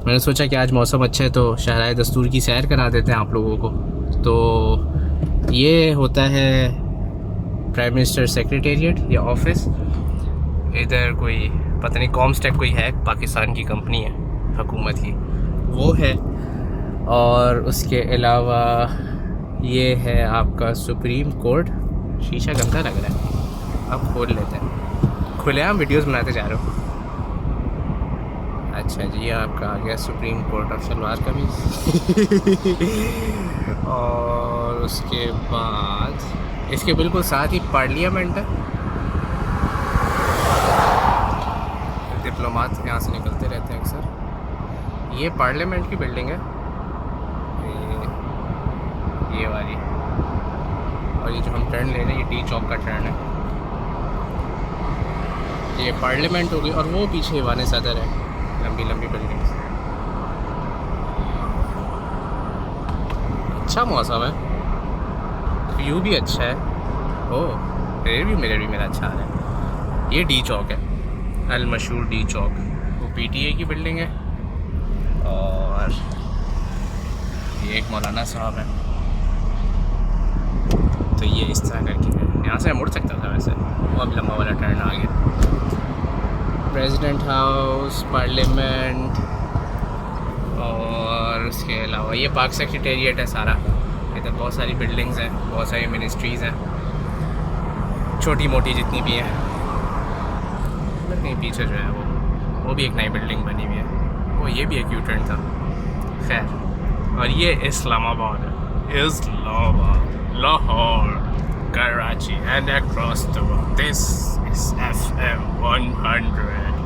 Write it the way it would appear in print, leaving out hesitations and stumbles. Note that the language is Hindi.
मैंने सोचा कि आज मौसम अच्छा है तो शहराए दस्तूर की सैर करा देते हैं आप लोगों को। तो ये होता है प्राइम मिनिस्टर सेक्रेटेरिएट या ऑफिस। इधर कोई पता नहीं कॉमस्टेक कोई है, पाकिस्तान की कंपनी है हुकूमत की, वो है। और उसके अलावा ये है आपका सुप्रीम कोर्ट। शीशा गंदा लग रहा है, अब खोल लेते हैं। खुलेआम वीडियोस बनाते जा रहे हो। अच्छा जी, ये आपका आ गया सुप्रीम कोर्ट और सलवार कमीज। और उसके बाद इसके बिल्कुल साथ ही पार्लियामेंट है। डिप्लोमात यहाँ से निकलते रहते हैं अक्सर। ये पार्लियामेंट की बिल्डिंग है, ये वाली। और ये जो हम टर्न ले रहे हैं ये टी चौक का टर्न है। ये पार्लियामेंट हो गई और वो पीछे ईवान सदर है, लंबी लंबी बिल्डिंग्स। अच्छा मौसम है, व्यू भी अच्छा है। ओह मिरर भी मेरा अच्छा है। ये डी चौक है, अल मशहूर डी चौक। वो पीटीए की बिल्डिंग है। और ये एक मौलाना साहब है। तो ये इस तरह करके है, यहाँ से मुड़ सकता था वैसे, वो अब लंबा वाला टर्न आ गया। प्रेसिडेंट हाउस, पार्लियामेंट, और उसके अलावा ये पाक सेक्रेटेरिएट है सारा। इधर बहुत सारी बिल्डिंग्स हैं, बहुत सारी मिनिस्ट्रीज़ हैं, छोटी मोटी जितनी भी हैं। कहीं पीछे जो है वो भी एक नई बिल्डिंग बनी हुई है। वो ये भी एक यू टर्न था। खैर, और ये इस्लामाबाद है, Islamabad, Lahore, Karachi and across the world. This is FM 100।